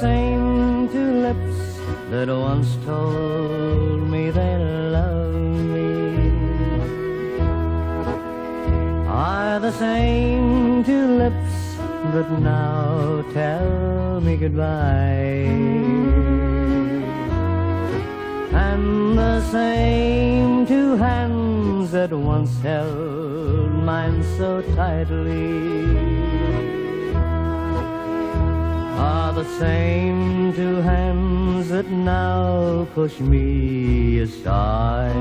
same two lips that once told me they loved me are the same two lips that now tell me goodbye, and the same two hands that once held mine so tightly are the same two hands that now push me aside.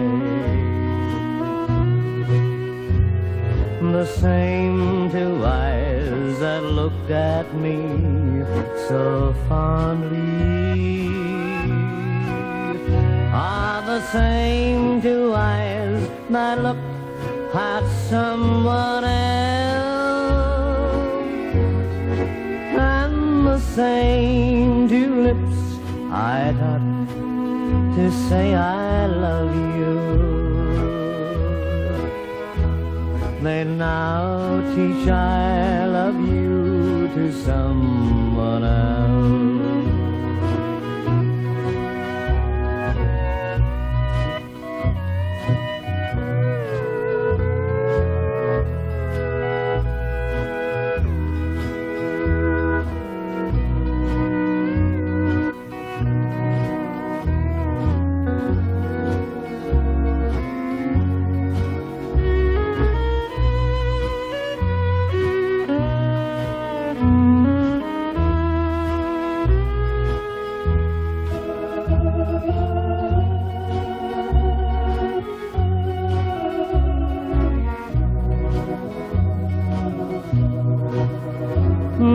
The same two eyes that looked at me so fondly are the same two eyes that looked at someone else, and the same two lips I taught to say I love you, they now teach I love you to someone else.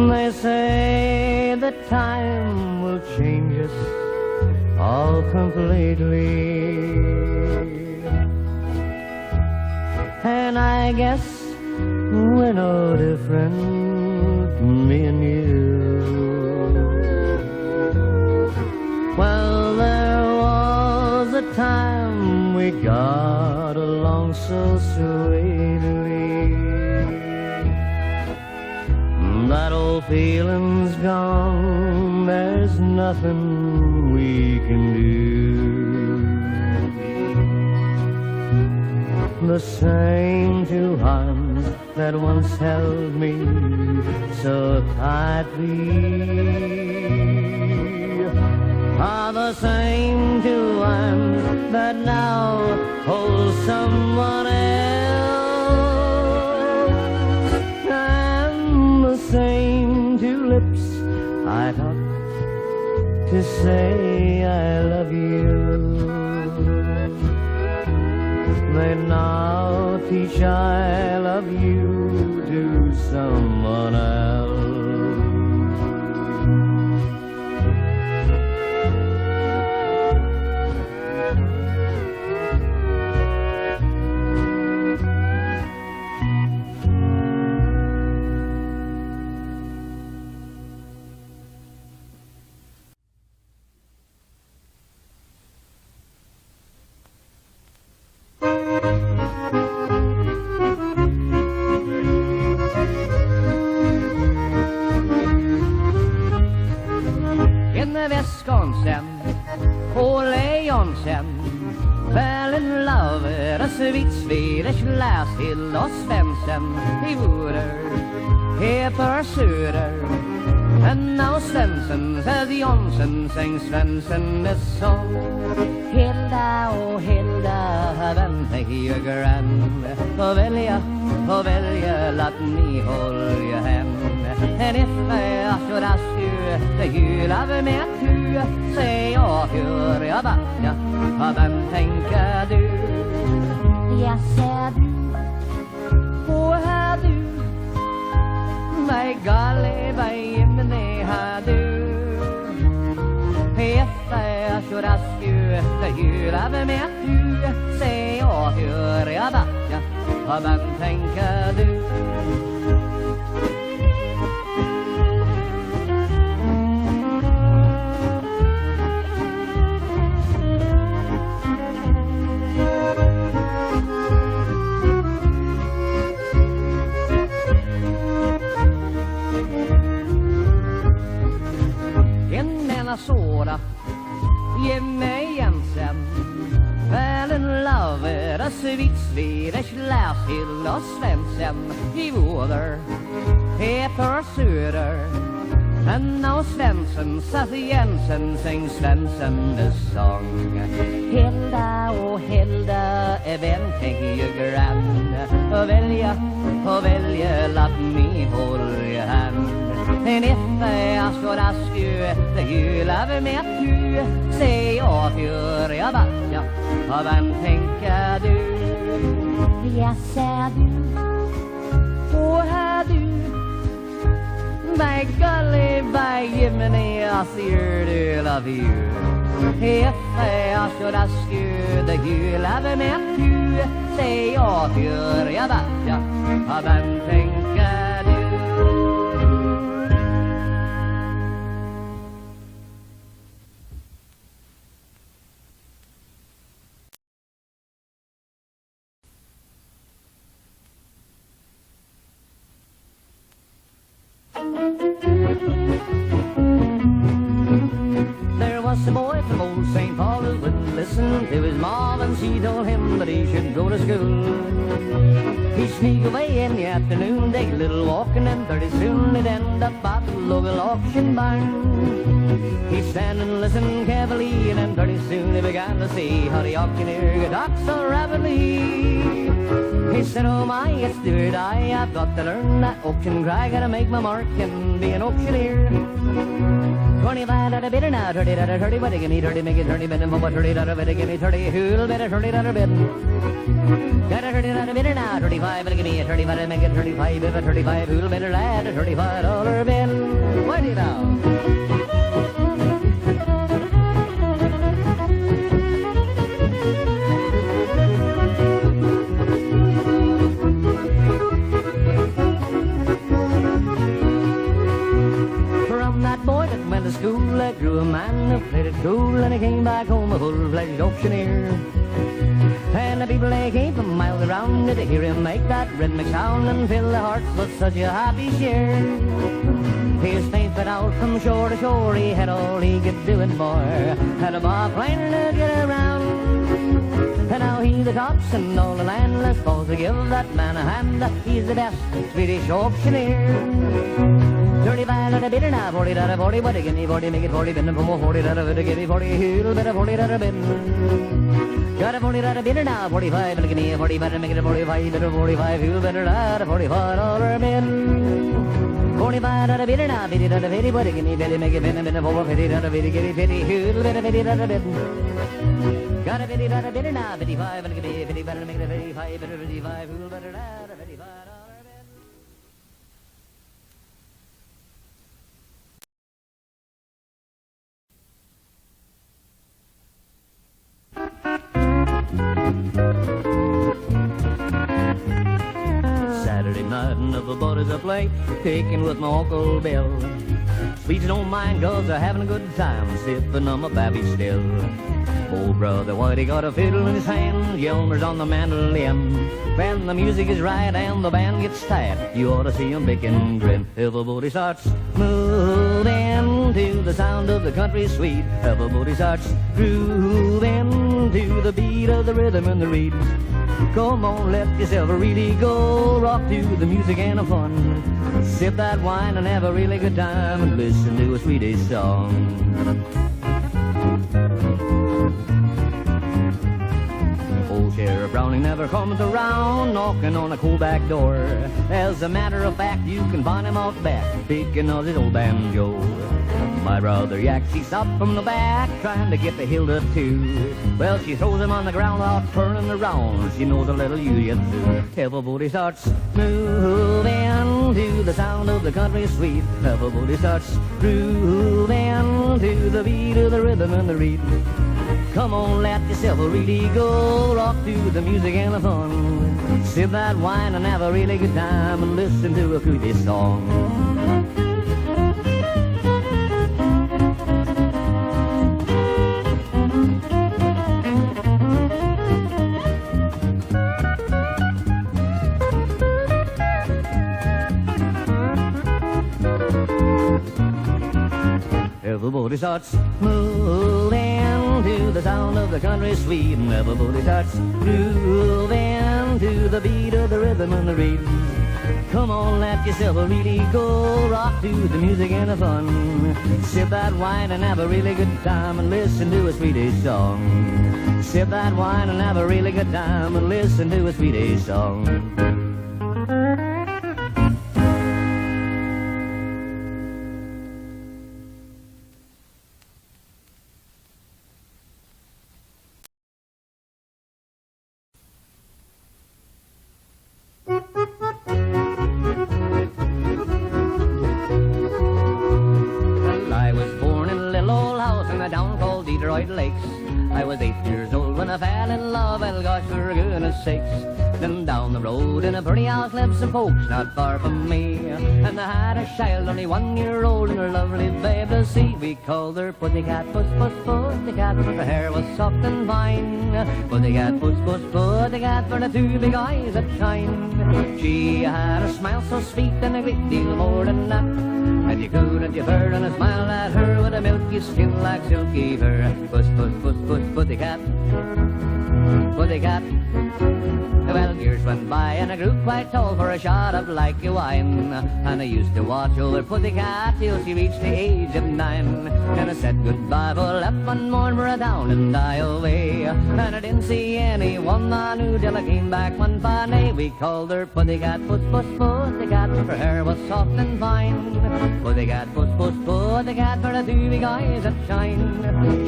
They say that time will change us all completely, and I guess we're no different, me and you. Well, there was a time we got along so sweetly. That old feeling's gone, there's nothing we can do. The same two arms that once held me so tightly are the same two arms that now hold someone else, and the same two lips I taught to say I love you, they now teach I love you to someone else. Wisconsin, på Lejonsen, fell in love with a sweet Swedish lass, Hilda Svensson. He wooed her, he pursued her, and now Svensson says Jonsson sings Svensson this song. Hilda, oh Hilda, vän mig grann, och välja, låt ni hålla hem. And if I should ask you, do you love me too? Säg jag hur jag vackar, vem tänker du? Jag ser du, och här du, mig galle, mig här du. If I should ask you, do you love me too? Säg jag hur jag vackar, vem tänker du? In Minnesota. Jimmy Jenson fell in love with a sweet Swedish lass, Hilda Svensson. He wore her, he pursued her, and now Svensson says Jensen sings Svensson this song. Hilda, oh Hilda, vem tänker ju grann och välja, låt mig hålla hand. And if jag skulle ask you, the you love me too, säg jag för jag backa, och vem tänker du? Jag ser du, och här du, by golly, by Jiminy, I see du love you. If I should ask you, the you love me too, säg jag för jag backa, och vem tänker du? There was a boy from old St. Paul who wouldn't listen to his mom, and she told him that he should go to school. He'd sneak away in the afternoon, take a little walking, and pretty soon he'd end up at the local auction barn. He'd stand and listen carefully, and then pretty soon he began to see how the auctioneer could talk so rapidly. He said, oh my, it's third eye, I've got to learn that auction cry, gotta make my mark and be an auctioneer. 25 out of bid now, 30 out of 30, what give me 30, make it 30, bid and for what 30 out of bid, give me 30, who'll bid a 30 out of bid? Got a 30 out of bid now, 35, but give me a 35, make it 35, if a 35, who'll bid a lad, a $35 bid? What do you know? School, I grew a man who played it cool, and he came back home a full-fledged auctioneer. And the people, they came from miles around to hear him make that rhythmic sound and fill their hearts with such a happy cheer. His paint went out from shore to shore, he had all he could do and more, had a bar plane to get around. And now he's the tops and all the land, let's supposed to give that man a hand, he's the best Swedish auctioneer. 35 out of bid now, 40 out of 40, what a guinea, 40, make it 40, bid and for 40 out of it, give me 40, who'll bid a 40 out of bid. Got a 40 out of bid now, 45, and give me a 40, better make it a 45, bid a 45, who'll bid a lad, a $45 bid. 45 out of bid now, 50 out of 50, what a guinea, better make it bid and bid a 50 out of 50, give me 50, who'll bid a 50 out of bid. Got a 50 out of bid now, 55, and give me a 50, better make it a 55, better 55, who'll bid a lad, a $55 bid. Saturday night and the buddies I play, picking with my Uncle Bill. Sweets don't mind 'cause they're having a good time, sipping on my babby still. Oh brother, Whitey got a fiddle in his hand, Yelmer's on the mandolin. When the music is right and the band gets tight, you ought to see 'em pick and grin. Everybody starts moving to the sound of the country sweet. Everybody starts grooving to the beat of the rhythm and the reed. Come on, let yourself really go, rock to the music and the fun. Sip that wine and have a really good time and listen to a Swedish song. Old Sheriff Browning never comes around, knocking on a cool back door. As a matter of fact, you can find him out back, picking up his old banjo. My brother Yak, she stopped from the back, trying to get to Hilda too. Well, she throws him on the ground out turning around. She knows a little you yet too. Everybody starts moving to the sound of the country sweet. Everybody starts grooving to the beat of the rhythm and the reed. Come on, let yourself really go, rock to the music and the fun. Sip that wine and have a really good time and listen to a Swedish song. everybody starts moving to the sound of the country sweet, and everybody starts grooving to the beat of the rhythm and the beat. Come on, let yourself really go, rock to the music and the fun. Sip that wine and have a really good time and listen to a Swedish song. Sip that wine and have a really good time and listen to a Swedish song. Lakes. I was 8 years old when I fell in love, well gosh, for goodness sakes. Then down the road in a pretty house lived some folks not far from me, and they had a child only 1 year old and her lovely babe to see. We called her Pussycat, Puss, Puss, Pussycat, for her hair was soft and fine. Pussycat, Puss, Puss, Pussycat, for the two big eyes that shine. She had a smile so sweet and a great deal more than that, and you couldn't give her and a smile at her with a milky skin like silky fur. Puss, puss, puss, puss, Pussycat, Pussycat. Well, years went by and I grew quite tall for a shot of like a wine, and I used to watch over Pussycat till she reached the age of 9. And I said goodbye for left one morning for a down and die away, and I didn't see anyone I knew till I came back one fine day. We called her Pussycat, Puss, Puss, Pussycat, her hair was soft and fine. Pussycat, Puss, Puss, Pussycat, for the two big eyes that shine.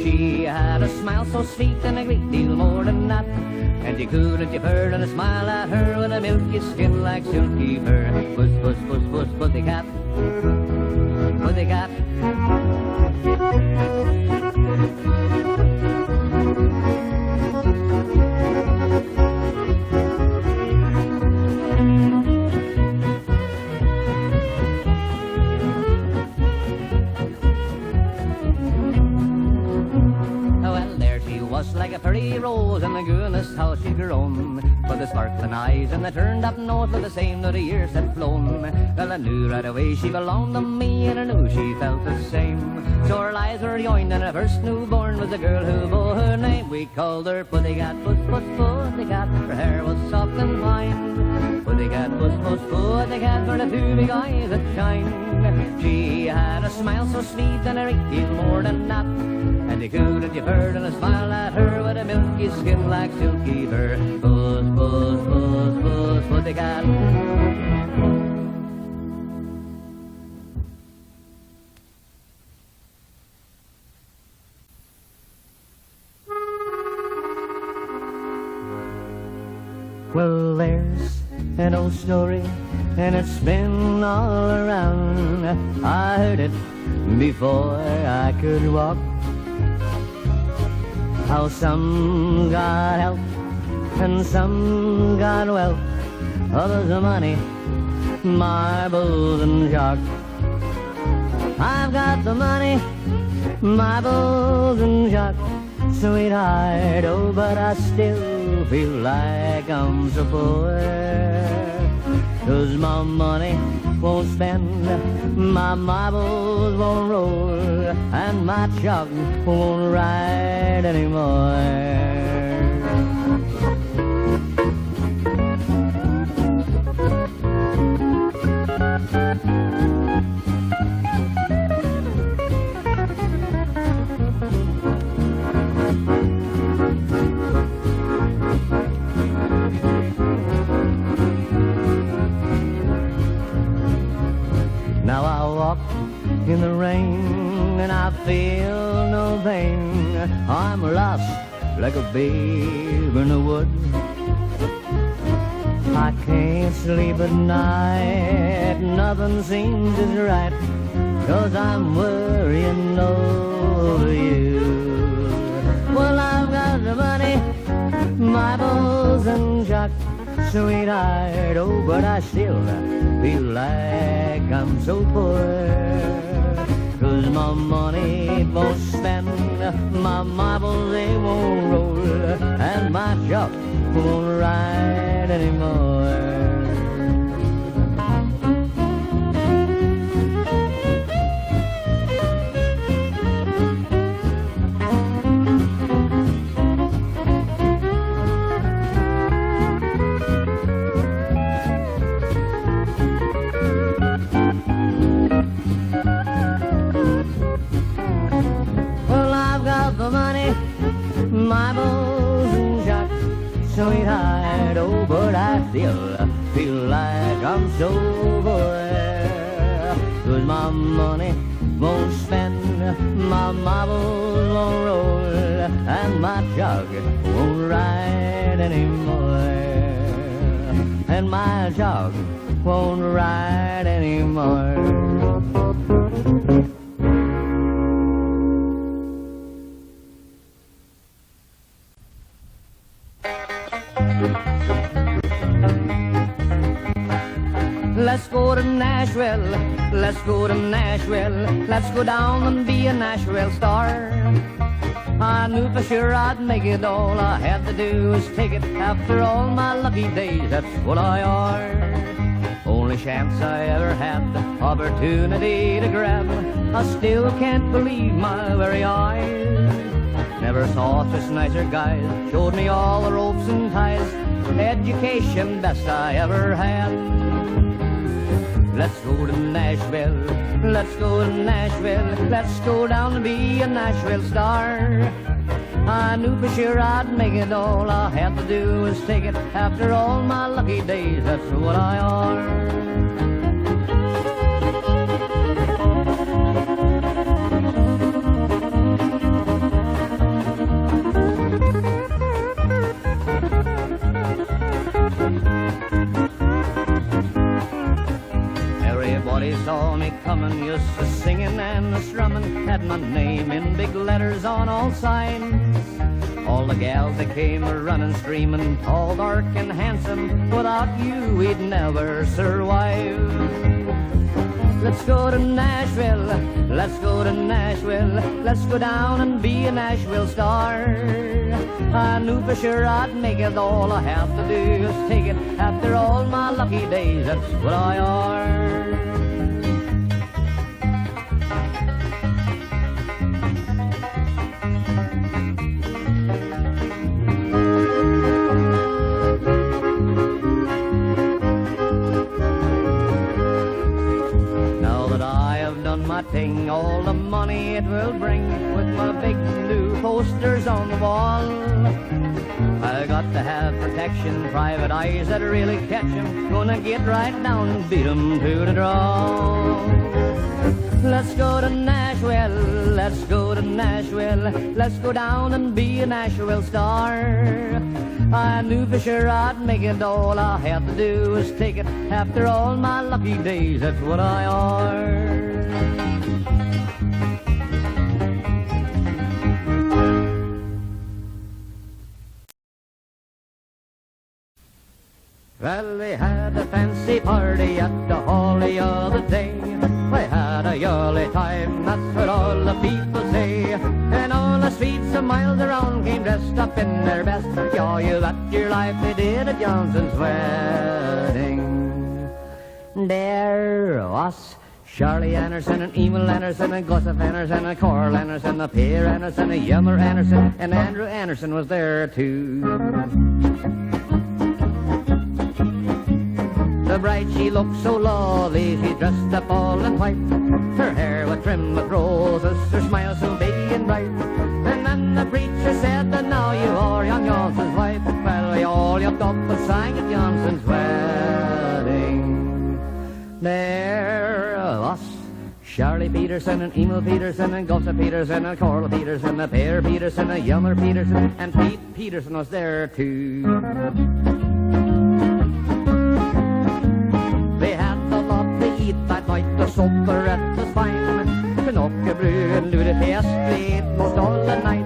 She had a smile so sweet and a great deal more than that, and you couldn't give her and a smile at her with a milky skin like silky fur. Puss, puss, puss, puss, Pussycat, Pussycat. Like a pretty rose, and the goodness how she'd grown, with the sparkling eyes and the turned up nose were the same though the years had flown. Well, I knew right away she belonged to me, and I knew she felt the same. So our lives were joined, and our first newborn was the girl who bore her name. We called her Pussycat, Puss, Puss, Pussycat, her hair was soft and fine. Pussycat, Puss, Puss, Pussycat, for the two big eyes that shine. She had a smile so sweet and a great deal more than that, and you couldn't give her and a smile at her with a milky skin like silky fur. Puss, puss, puss, puss, Pussycat. Well, there's an old story, and it's been all around. I heard it before I could walk, how some got help and some got wealth, others money, marbles and chalk. I've got the money, marbles and chalk, sweetheart, oh, but I still feel like I'm so poor. 'Cause my money won't spend, my marbles won't roll, and my chalk won't ride anymore. Now I walk in the rain and I feel no pain. I'm lost like a babe in the woods. I can't sleep at night, nothing seems as right, 'cause I'm worrying over you. Well, I've got the money, marbles and chalk, sweetheart, oh, but I still feel like I'm so poor. 'Cause my money won't spend, my marbles they won't roll, and my chalk won't ride anymore. have the money, my bosun shot, sweetheart, oh, but I still feel like I'm sober. 'Cause my money won't spend, my marbles won't roll, and my jug won't ride anymore. And my jug won't ride anymore. Let's go to Nashville, let's go to Nashville, let's go down and be a Nashville star. I knew for sure I'd make it, all I had to do was take it. After all my lucky days, that's what I are. Only chance I ever had, opportunity to grab. I still can't believe my very eyes. Never saw such nicer guys, showed me all the ropes and ties. Education best I ever had. Let's go to Nashville, let's go to Nashville, let's go down and be a Nashville star. I knew for sure I'd make it, all I had to do was take it. After all my lucky days, that's what I are. Everybody saw me coming, used to singing and strumming, had my name in big letters on all signs. All the gals that came running, screaming, tall, dark, and handsome. Without you, we'd never survive. Let's go to Nashville, let's go to Nashville, let's go down and be a Nashville star. I knew for sure I'd make it, all I have to do is take it. After all my lucky days, that's what I are. My thing, all the money it will bring, with my big new posters on the wall. I got to have protection, private eyes that really catch 'em. Gonna get right down and beat 'em to the draw. Let's go to Nashville, let's go to Nashville, let's go down and be a Nashville star. I knew for sure I'd make it, all I had to do was take it. After all my lucky days, that's what I are. Well, they had a fancy party at the hall the other day. They had a jolly time, that's what all the people say. And all the streets a miles around came dressed up in their best. Yeah, you bet your life they did at Johnson's wedding. There was Charlie Anderson and Emil Anderson and Gustav Anderson and Carl Anderson and Per Anderson and Yummer Anderson, and Andrew Anderson was there too. The bride, she looked so lovely, she dressed up all in white. Her hair was trimmed with roses, her smile so big and bright. And then the preacher said that now you are young Johnson's wife. Well, we all jumped up and sang at Johnson's wedding. There was Charlie Peterson and Emil Peterson and Gustav Peterson and Carl Peterson and Per Peterson and Yummer Peterson, and Pete Peterson was there too. That night the sopperettes fine, knockebrød and lurefest vet most alla night.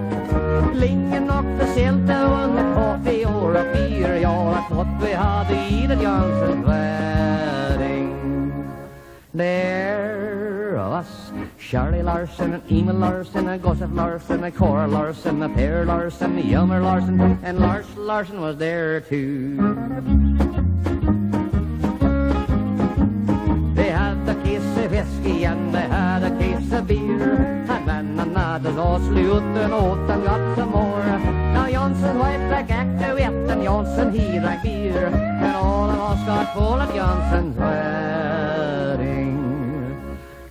Lingen och the sälta och kaffe och bier, ja, that's what we had i the Johnson's wedding. There was Charlie Larson and Emil Larson and Gustav Larson and Cora Larson and Per Larson and Yummer Larson, and Lars Larson was there too. They had a case of whiskey and they had a case of beer, and then another saw sluten åt and got some more. Now Johnson's wife drank aktuett and Johnson he drank beer, and all of us got full at Johnson's wedding.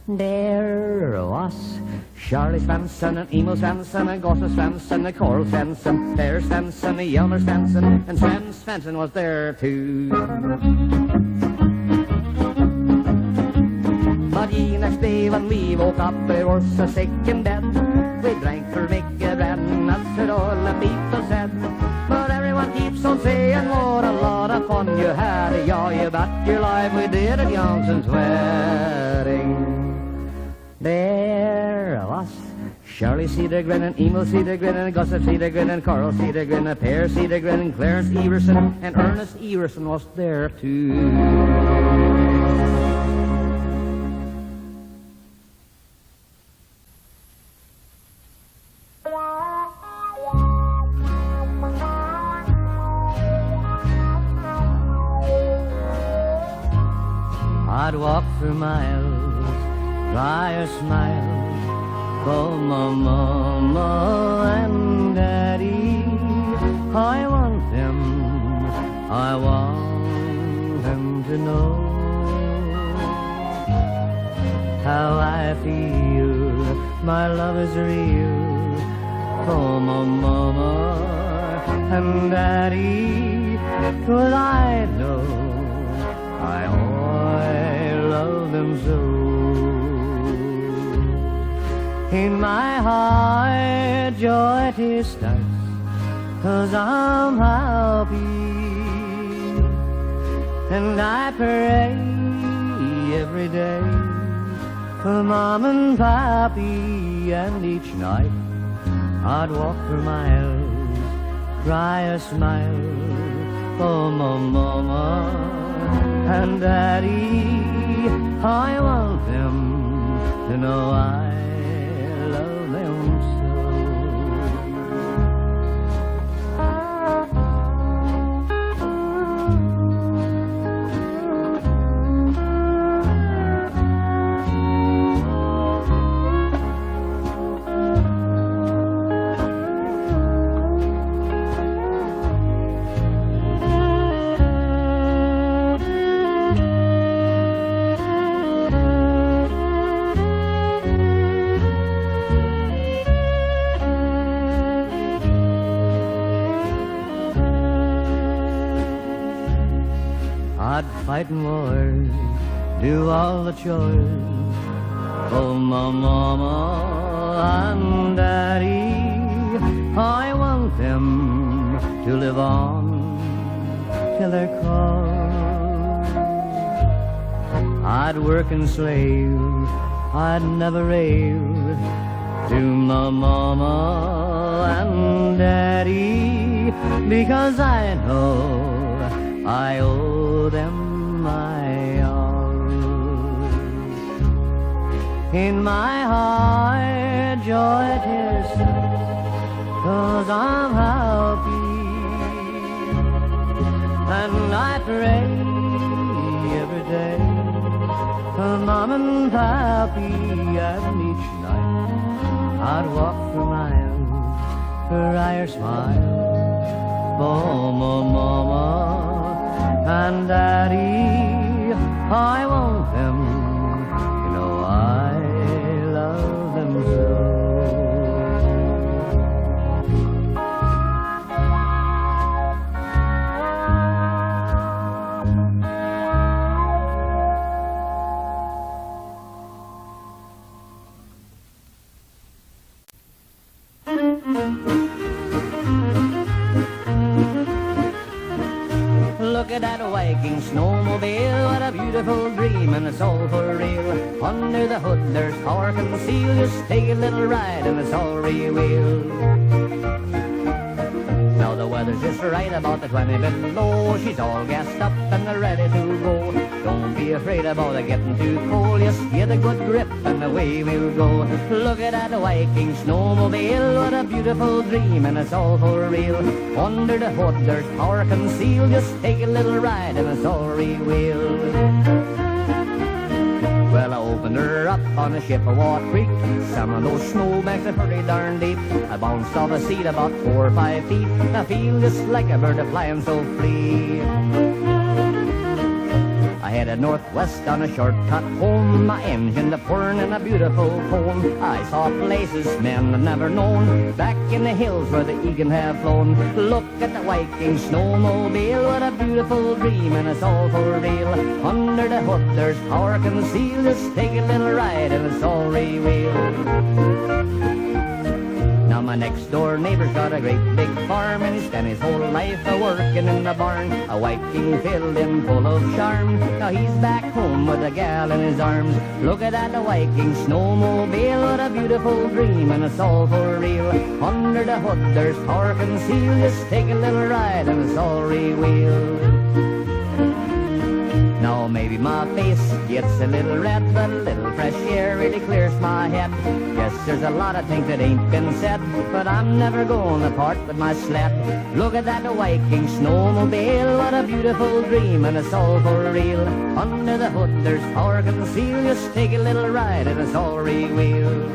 There was Charlie Svensson and Emil Svensson and Gosse Svensson and Carl Svensson, Per Svensson and Hjalmar Svensson, and Sven Svensson was there too. But the next day when we woke up, we were so sick in bed. We drank for Mickey bread, and that's what all the people said. But everyone keeps on saying what a lot of fun you had. Yeah, you bet your life we did at Jansson's wedding. There was Charlie Cedergren and Emil Cedergren and Gustav Cedergren and Carl Cedergren and Per Cedergren and Clarence Everson and Ernest Everson was there too. I'd walk for miles, try a smile for my mama and daddy. I want them to know how I feel. My love is real for my mama and daddy, 'cause I know I love them so. In my heart joy it starts, 'cause I'm happy, and I pray every day for Mom and Pappy, and each night I'd walk for miles, cry a smile for my mama and Daddy. I want them to know I love them so. I'd fight in wars, do all the chores for my mama and daddy. I want them to live on till they're called. I'd work and slave, I'd never rave to my mama and daddy, because I know I owe them my all. In my heart joy is, 'cause I'm happy, and I pray every day for Mom and Pappy, and each night I'd walk for miles, cry or smile for my mama and Daddy. I want them, you know I love them so. Look at that Viking snowmobile, what a beautiful dream, and it's all for real. Under the hood there's power concealed, just take a little ride and it's all real. Now the weather's just right about the 20 below, she's all gassed up and ready to go. Don't be afraid about it getting too cold, just get a good grip and away we'll go. Look at that Viking snowmobile, what a beautiful dream, and it's all for real. Under the hood there's power concealed, just take a little ride and it's all real. Well, I opened her up on a ship of Watt Creek. Some of those snowbanks are pretty darn deep. I bounced off a seat about 4 or 5 feet. I feel just like a bird flying so free. I headed northwest on a shortcut home, my engine a pouring in a beautiful foam. I saw places men had never known, back in the hills where the eagle have flown. Look at the Viking snowmobile, what a beautiful dream, and it's all for real. Under the hood there's power concealed, just take a little ride and it's all real. Now my next door neighbor's got a great big farm, and he spent his whole life a-working in the barn. A Viking filled him full of charm, now he's back home with a gal in his arms. Look at that Viking snowmobile, what a beautiful dream, and it's all for real. Under the hood there's power concealed, just take a little ride and it's all real. Now maybe my face gets a little red, but a little fresh air really clears my head. Yes, there's a lot of things that ain't been said, but I'm never going to part with my sled. Look at that Viking snowmobile, what a beautiful dream, and it's all for real. Under the hood there's power concealed, just take a little ride and it's all real.